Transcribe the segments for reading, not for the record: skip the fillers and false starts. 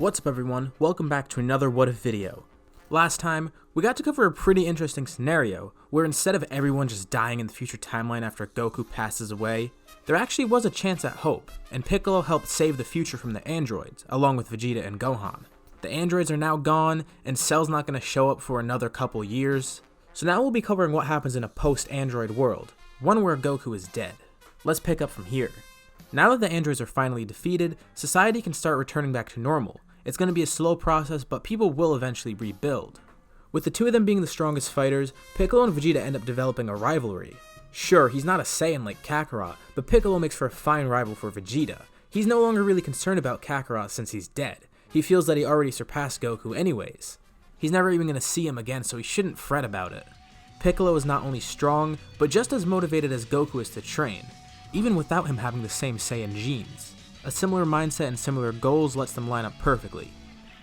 What's up everyone, welcome back to another What If video. Last time, we got to cover a pretty interesting scenario where instead of everyone just dying in the future timeline after Goku passes away, there actually was a chance at hope, and Piccolo helped save the future from the androids, along with Vegeta and Gohan. The androids are now gone, and Cell's not going to show up for another couple years, so now we'll be covering what happens in a post-android world, one where Goku is dead. Let's pick up from here. Now that the androids are finally defeated, society can start returning back to normal. It's going to be a slow process, but people will eventually rebuild. With the two of them being the strongest fighters, Piccolo and Vegeta end up developing a rivalry. Sure, he's not a Saiyan like Kakarot, but Piccolo makes for a fine rival for Vegeta. He's no longer really concerned about Kakarot since he's dead. He feels that he already surpassed Goku anyways. He's never even going to see him again, so he shouldn't fret about it. Piccolo is not only strong, but just as motivated as Goku is to train, even without him having the same Saiyan genes. A similar mindset and similar goals lets them line up perfectly.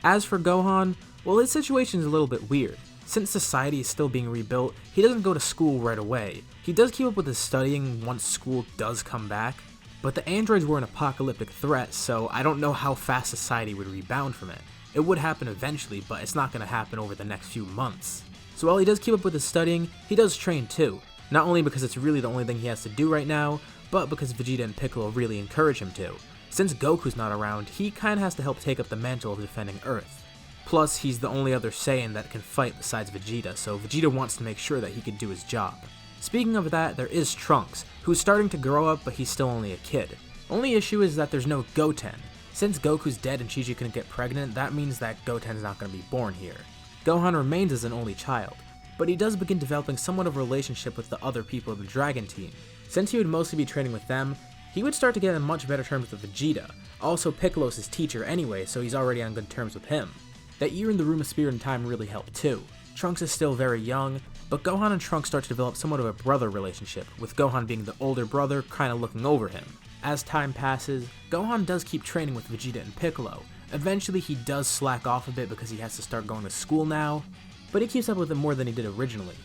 As for Gohan, well, his situation is a little bit weird. Since society is still being rebuilt, he doesn't go to school right away. He does keep up with his studying once school does come back, but the androids were an apocalyptic threat, so I don't know how fast society would rebound from it. It would happen eventually, but it's not going to happen over the next few months. So while he does keep up with his studying, he does train too. Not only because it's really the only thing he has to do right now, but because Vegeta and Piccolo really encourage him to. Since Goku's not around, he kinda has to help take up the mantle of defending Earth. Plus, he's the only other Saiyan that can fight besides Vegeta, so Vegeta wants to make sure that he can do his job. Speaking of that, there is Trunks, who's starting to grow up, but he's still only a kid. Only issue is that there's no Goten. Since Goku's dead and Chi-Chi couldn't get pregnant, that means that Goten's not gonna be born here. Gohan remains as an only child, but he does begin developing somewhat of a relationship with the other people of the Dragon Team. Since he would mostly be training with them, he would start to get on much better terms with Vegeta. Also, Piccolo's his teacher anyway, so he's already on good terms with him. That year in the Room of Spirit and Time really helped too. Trunks is still very young, but Gohan and Trunks start to develop somewhat of a brother relationship, with Gohan being the older brother kinda looking over him. As time passes, Gohan does keep training with Vegeta and Piccolo. Eventually he does slack off a bit because he has to start going to school now, but he keeps up with them more than he did originally.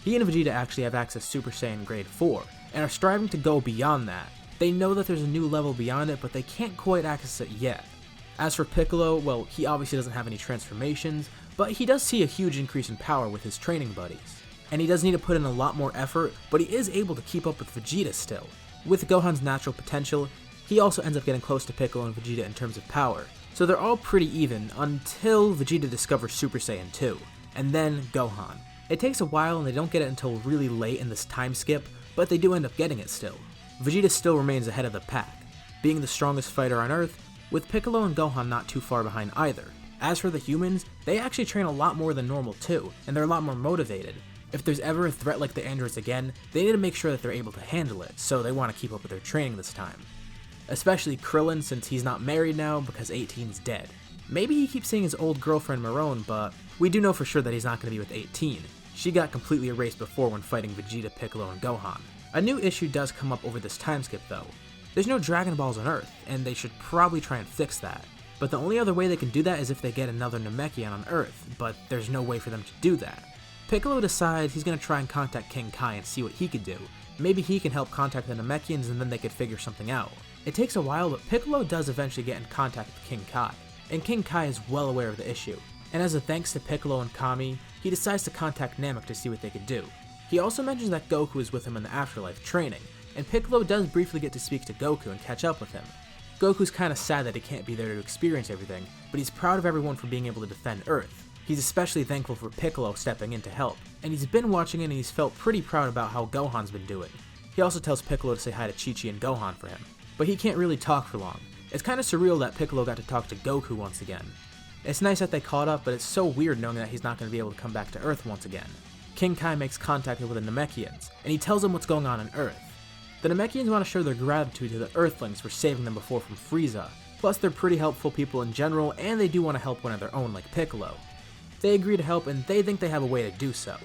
He and Vegeta actually have access to Super Saiyan Grade 4, and are striving to go beyond that. They know that there's a new level beyond it, but they can't quite access it yet. As for Piccolo, well, he obviously doesn't have any transformations, but he does see a huge increase in power with his training buddies. And he does need to put in a lot more effort, but he is able to keep up with Vegeta still. With Gohan's natural potential, he also ends up getting close to Piccolo and Vegeta in terms of power, so they're all pretty even until Vegeta discovers Super Saiyan 2, and then Gohan. It takes a while and they don't get it until really late in this time skip, but they do end up getting it still. Vegeta still remains ahead of the pack, being the strongest fighter on Earth, with Piccolo and Gohan not too far behind either. As for the humans, they actually train a lot more than normal too, and they're a lot more motivated. If there's ever a threat like the androids again, they need to make sure that they're able to handle it, so they want to keep up with their training this time. Especially Krillin, since he's not married now because 18's dead. Maybe he keeps seeing his old girlfriend Marone, but we do know for sure that he's not going to be with 18. She got completely erased before when fighting Vegeta, Piccolo, and Gohan. A new issue does come up over this time skip though. There's no Dragon Balls on Earth, and they should probably try and fix that. But the only other way they can do that is if they get another Namekian on Earth, but there's no way for them to do that. Piccolo decides he's going to try and contact King Kai and see what he could do. Maybe he can help contact the Namekians and then they could figure something out. It takes a while, but Piccolo does eventually get in contact with King Kai, and King Kai is well aware of the issue. And as a thanks to Piccolo and Kami, he decides to contact Namek to see what they could do. He also mentions that Goku is with him in the afterlife training, and Piccolo does briefly get to speak to Goku and catch up with him. Goku's kinda sad that he can't be there to experience everything, but he's proud of everyone for being able to defend Earth. He's especially thankful for Piccolo stepping in to help, and he's been watching it and he's felt pretty proud about how Gohan's been doing. He also tells Piccolo to say hi to Chi-Chi and Gohan for him, but he can't really talk for long. It's kinda surreal that Piccolo got to talk to Goku once again. It's nice that they caught up, but it's so weird knowing that he's not going to be able to come back to Earth once again. King Kai makes contact with the Namekians, and he tells them what's going on Earth. The Namekians want to show their gratitude to the Earthlings for saving them before from Frieza, plus they're pretty helpful people in general, and they do want to help one of their own like Piccolo. They agree to help, and they think they have a way to do so.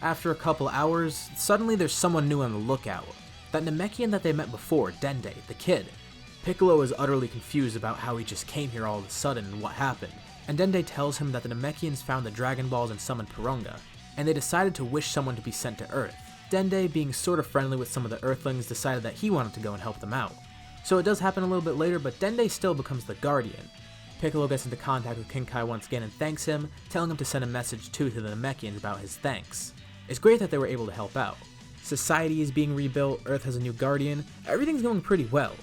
After a couple hours, suddenly there's someone new on the lookout. That Namekian that they met before, Dende, the kid. Piccolo is utterly confused about how he just came here all of a sudden and what happened, and Dende tells him that the Namekians found the Dragon Balls and summoned Porunga, and they decided to wish someone to be sent to Earth. Dende, being sort of friendly with some of the Earthlings, decided that he wanted to go and help them out. So it does happen a little bit later, but Dende still becomes the Guardian. Piccolo gets into contact with King Kai once again and thanks him, telling him to send a message to the Namekians about his thanks. It's great that they were able to help out. Society is being rebuilt, Earth has a new guardian, everything's going pretty well.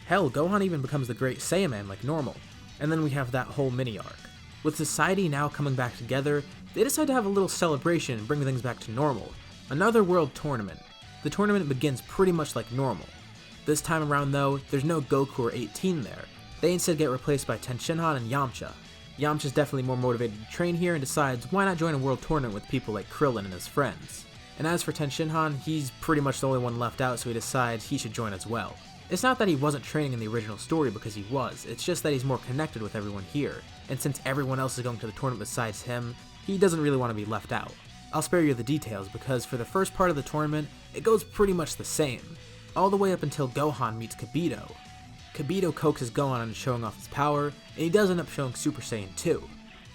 Hell, Gohan even becomes the great Saiyan like normal. And then we have that whole mini arc. With society now coming back together, they decide to have a little celebration and bring things back to normal. Another world tournament. The tournament begins pretty much like normal. This time around though, there's no Goku or 18 there. They instead get replaced by Tenshinhan and Yamcha. Yamcha's definitely more motivated to train here and decides why not join a world tournament with people like Krillin and his friends. And as for Tenshinhan, he's pretty much the only one left out, so he decides he should join as well. It's not that he wasn't training in the original story, because he was, it's just that he's more connected with everyone here, and since everyone else is going to the tournament besides him, he doesn't really want to be left out. I'll spare you the details, because for the first part of the tournament, it goes pretty much the same, all the way up until Gohan meets Kibito. Kibito coaxes Gohan into showing off his power, and he does end up showing Super Saiyan 2.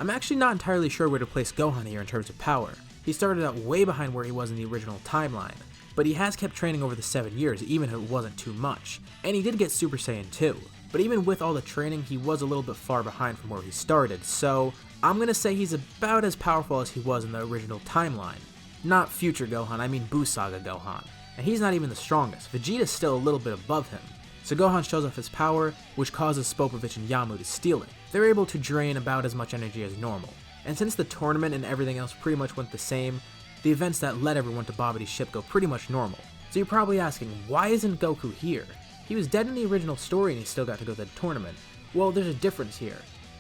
I'm actually not entirely sure where to place Gohan here in terms of power. He started out way behind where he was in the original timeline, but he has kept training over the 7 years, even if it wasn't too much, and he did get Super Saiyan 2. But even with all the training, he was a little bit far behind from where he started, so I'm gonna say he's about as powerful as he was in the original timeline. Not future Gohan, I mean Buu Saga Gohan. And he's not even the strongest, Vegeta's still a little bit above him. So Gohan shows off his power, which causes Spopovich and Yamu to steal it. They're able to drain about as much energy as normal. And since the tournament and everything else pretty much went the same, the events that led everyone to Babidi's ship go pretty much normal. So you're probably asking, why isn't Goku here? He was dead in the original story and he still got to go to the tournament. Well, there's a difference here.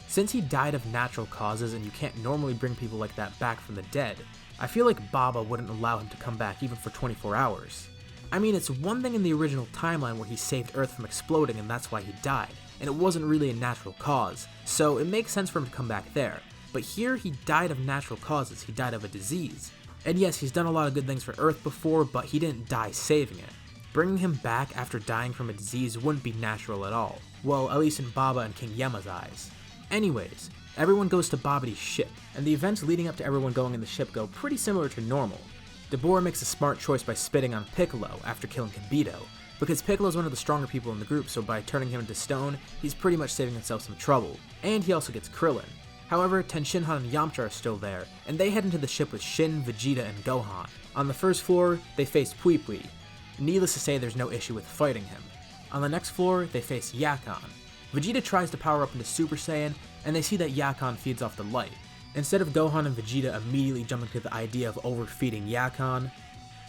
Since he died of natural causes and you can't normally bring people like that back from the dead, I feel like Baba wouldn't allow him to come back even for 24 hours. I mean, it's one thing in the original timeline where he saved Earth from exploding and that's why he died, and it wasn't really a natural cause, so it makes sense for him to come back there. But here, he died of natural causes, he died of a disease. And yes, he's done a lot of good things for Earth before, but he didn't die saving it. Bringing him back after dying from a disease wouldn't be natural at all. Well, at least in Baba and King Yema's eyes. Anyways, everyone goes to Babidi's ship, and the events leading up to everyone going in the ship go pretty similar to normal. Dabura makes a smart choice by spitting on Piccolo after killing Kibito, because Piccolo's one of the stronger people in the group, so by turning him into stone, he's pretty much saving himself some trouble. And he also gets Krillin. However, Tenshinhan and Yamcha are still there, and they head into the ship with Shin, Vegeta, and Gohan. On the first floor, they face Pui Pui. Needless to say, there's no issue with fighting him. On the next floor, they face Yakon. Vegeta tries to power up into Super Saiyan, and they see that Yakon feeds off the light. Instead of Gohan and Vegeta immediately jumping to the idea of overfeeding Yakon,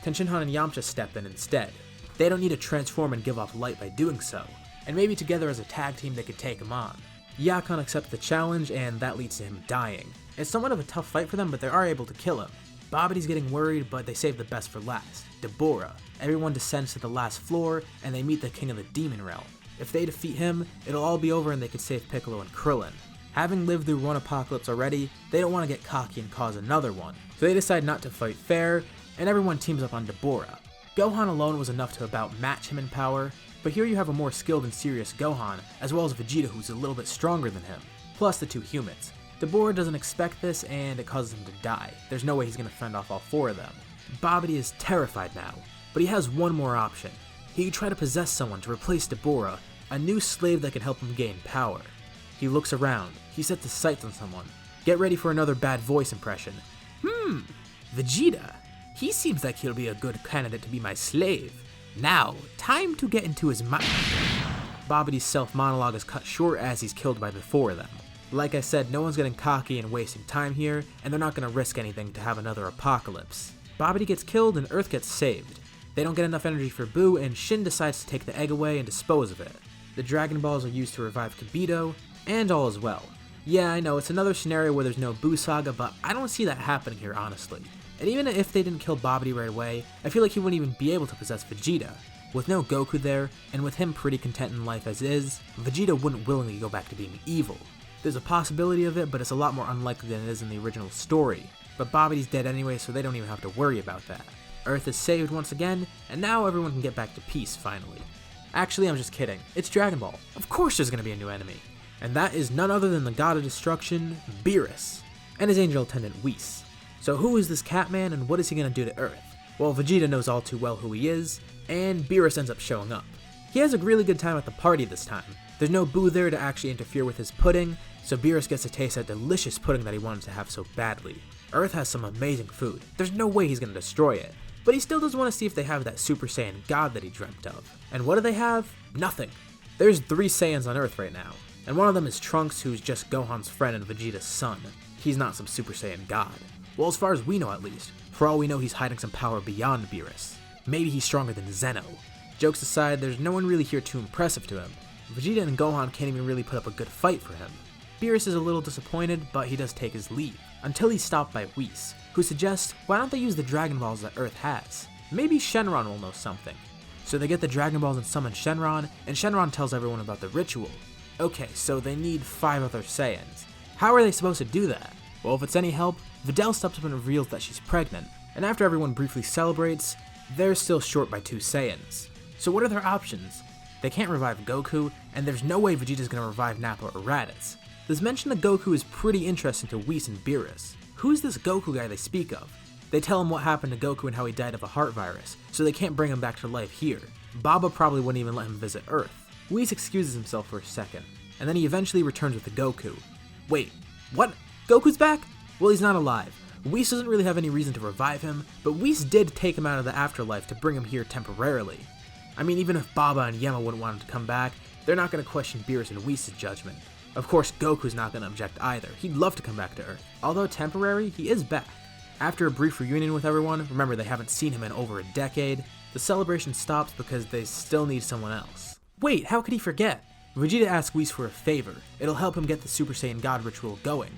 Tenshinhan and Yamcha step in instead. They don't need to transform and give off light by doing so, and maybe together as a tag team they could take him on. Yakon accepts the challenge, and that leads to him dying. It's somewhat of a tough fight for them, but they are able to kill him. Babidi's getting worried, but they save the best for last, Dabura. Everyone descends to the last floor, and they meet the king of the demon realm. If they defeat him, it'll all be over and they can save Piccolo and Krillin. Having lived through one apocalypse already, they don't want to get cocky and cause another one, so they decide not to fight fair, and everyone teams up on Dabura. Gohan alone was enough to about match him in power, but here you have a more skilled and serious Gohan, as well as Vegeta who's a little bit stronger than him, plus the two humans. Dabura doesn't expect this, and it causes him to die. There's no way he's going to fend off all four of them. Babidi is terrified now, but he has one more option. He could try to possess someone to replace Dabura, a new slave that can help him gain power. He looks around, he sets his sights on someone. Get ready for another bad voice impression. Vegeta. He seems like he'll be a good candidate to be my slave. Now, time to get into his mind. Babidi's self-monologue is cut short as he's killed by the four of them. Like I said, no one's getting cocky and wasting time here, and they're not going to risk anything to have another apocalypse. Babidi gets killed and Earth gets saved. They don't get enough energy for Buu, and Shin decides to take the egg away and dispose of it. The Dragon Balls are used to revive Kibito, and all is well. Yeah, I know, it's another scenario where there's no Buu Saga, but I don't see that happening here, honestly. And even if they didn't kill Babidi right away, I feel like he wouldn't even be able to possess Vegeta. With no Goku there, and with him pretty content in life as is, Vegeta wouldn't willingly go back to being evil. There's a possibility of it, but it's a lot more unlikely than it is in the original story. But Babidi's dead anyway, so they don't even have to worry about that. Earth is saved once again, and now everyone can get back to peace, finally. Actually, I'm just kidding. It's Dragon Ball. Of course there's gonna be a new enemy. And that is none other than the god of destruction, Beerus, and his angel attendant Whis. So who is this Catman and what is he gonna do to Earth? Well, Vegeta knows all too well who he is, and Beerus ends up showing up. He has a really good time at the party this time. There's no Buu there to actually interfere with his pudding, so Beerus gets to taste that delicious pudding that he wanted to have so badly. Earth has some amazing food, there's no way he's gonna destroy it, but he still does want to see if they have that Super Saiyan God that he dreamt of. And what do they have? Nothing. There's 3 Saiyans on Earth right now, and one of them is Trunks, who's just Gohan's friend and Vegeta's son. He's not some Super Saiyan God. Well, as far as we know at least. For all we know, he's hiding some power beyond Beerus. Maybe he's stronger than Zeno. Jokes aside, there's no one really here too impressive to him. Vegeta and Gohan can't even really put up a good fight for him. Beerus is a little disappointed, but he does take his leave, until he's stopped by Whis, who suggests why don't they use the Dragon Balls that Earth has? Maybe Shenron will know something. So they get the Dragon Balls and summon Shenron, and Shenron tells everyone about the ritual. Okay, so they need 5 other Saiyans. How are they supposed to do that? Well, if it's any help, Videl steps up and reveals that she's pregnant, and after everyone briefly celebrates, they're still short by 2 Saiyans. So what are their options? They can't revive Goku, and there's no way Vegeta's gonna revive Nappa or Raditz. This mention of Goku is pretty interesting to Whis and Beerus. Who's this Goku guy they speak of? They tell him what happened to Goku and how he died of a heart virus, so they can't bring him back to life here. Baba probably wouldn't even let him visit Earth. Whis excuses himself for a second, and then he eventually returns with the Goku. Wait, what? Goku's back? Well, he's not alive. Whis doesn't really have any reason to revive him, but Whis did take him out of the afterlife to bring him here temporarily. I mean, even if Baba and Yama wouldn't want him to come back, they're not going to question Beerus and Whis' judgment. Of course, Goku's not going to object either. He'd love to come back to Earth. Although temporary, he is back. After a brief reunion with everyone, remember they haven't seen him in over a decade, the celebration stops because they still need someone else. Wait, how could he forget? Vegeta asks Whis for a favor. It'll help him get the Super Saiyan God ritual going.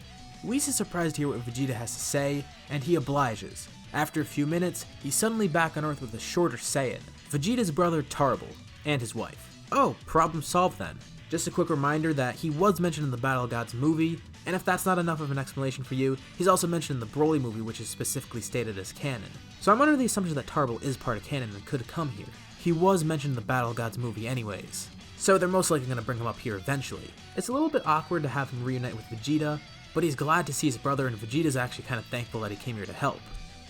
Whis is surprised to hear what Vegeta has to say, and he obliges. After a few minutes, he's suddenly back on Earth with a shorter Saiyan, Vegeta's brother Tarble, and his wife. Oh, problem solved then. Just a quick reminder that he was mentioned in the Battle Gods movie, and if that's not enough of an explanation for you, he's also mentioned in the Broly movie, which is specifically stated as canon. So I'm under the assumption that Tarble is part of canon and could come here. He was mentioned in the Battle Gods movie anyways, so they're most likely going to bring him up here eventually. It's a little bit awkward to have him reunite with Vegeta, but he's glad to see his brother, and Vegeta's actually kind of thankful that he came here to help.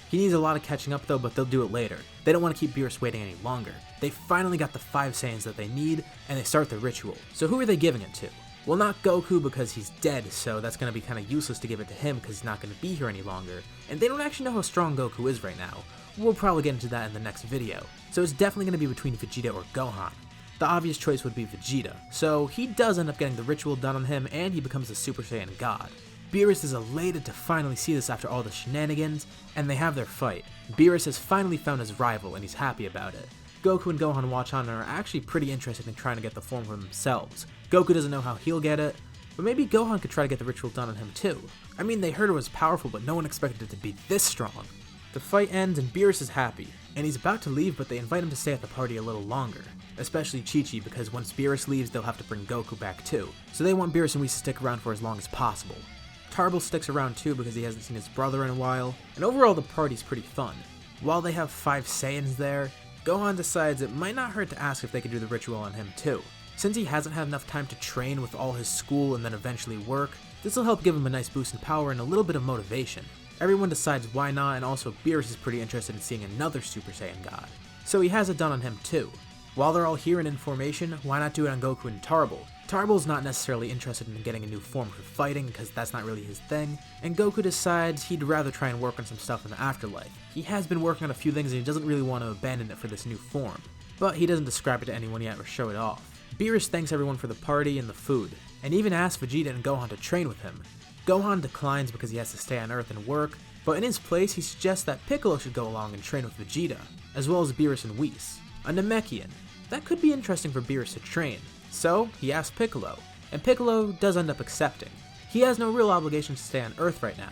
He needs a lot of catching up though, but they'll do it later. They don't want to keep Beerus waiting any longer. They finally got the 5 Saiyans that they need, and they start the ritual. So who are they giving it to? Well, not Goku because he's dead, so that's going to be kind of useless to give it to him because he's not going to be here any longer. And they don't actually know how strong Goku is right now. We'll probably get into that in the next video. So it's definitely going to be between Vegeta or Gohan. The obvious choice would be Vegeta, so he does end up getting the ritual done on him and he becomes the Super Saiyan God. Beerus is elated to finally see this after all the shenanigans, and they have their fight. Beerus has finally found his rival and he's happy about it. Goku and Gohan watch on and are actually pretty interested in trying to get the form for themselves. Goku doesn't know how he'll get it, but maybe Gohan could try to get the ritual done on him too. I mean, they heard it was powerful, but no one expected it to be this strong. The fight ends and Beerus is happy, and he's about to leave, but they invite him to stay at the party a little longer. Especially Chi-Chi, because once Beerus leaves, they'll have to bring Goku back too. So they want Beerus and Whis to stick around for as long as possible. Tarble sticks around too because he hasn't seen his brother in a while, and overall the party's pretty fun. While they have 5 Saiyans there, Gohan decides it might not hurt to ask if they could do the ritual on him too. Since he hasn't had enough time to train with all his school and then eventually work, this will help give him a nice boost in power and a little bit of motivation. Everyone decides why not, and also Beerus is pretty interested in seeing another Super Saiyan God, so he has it done on him too. While they're all here and in formation, why not do it on Goku and Tarble? Tarble's not necessarily interested in getting a new form for fighting because that's not really his thing, and Goku decides he'd rather try and work on some stuff in the afterlife. He has been working on a few things and he doesn't really want to abandon it for this new form, but he doesn't describe it to anyone yet or show it off. Beerus thanks everyone for the party and the food, and even asks Vegeta and Gohan to train with him. Gohan declines because he has to stay on Earth and work, but in his place he suggests that Piccolo should go along and train with Vegeta, as well as Beerus and Whis, a Namekian. That could be interesting for Beerus to train. So, he asks Piccolo, and Piccolo does end up accepting. He has no real obligation to stay on Earth right now,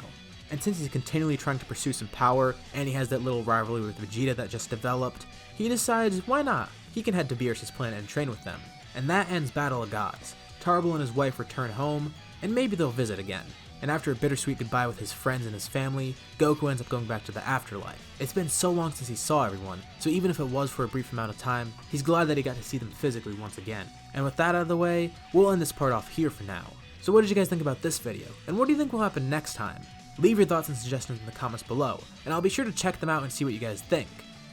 and since he's continually trying to pursue some power, and he has that little rivalry with Vegeta that just developed, he decides why not? He can head to Beerus' planet and train with them. And that ends Battle of Gods. Tarble and his wife return home, and maybe they'll visit again. And after a bittersweet goodbye with his friends and his family, Goku ends up going back to the afterlife. It's been so long since he saw everyone, so even if it was for a brief amount of time, he's glad that he got to see them physically once again. And with that out of the way, we'll end this part off here for now. So what did you guys think about this video, and what do you think will happen next time? Leave your thoughts and suggestions in the comments below, and I'll be sure to check them out and see what you guys think.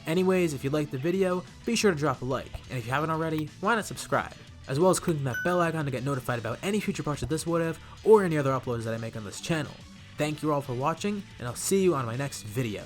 Anyways, if you liked the video, be sure to drop a like, and if you haven't already, why not subscribe? as well as clicking that bell icon to get notified about any future parts of this what if or any other uploads that I make on this channel. Thank you all for watching, and I'll see you on my next video.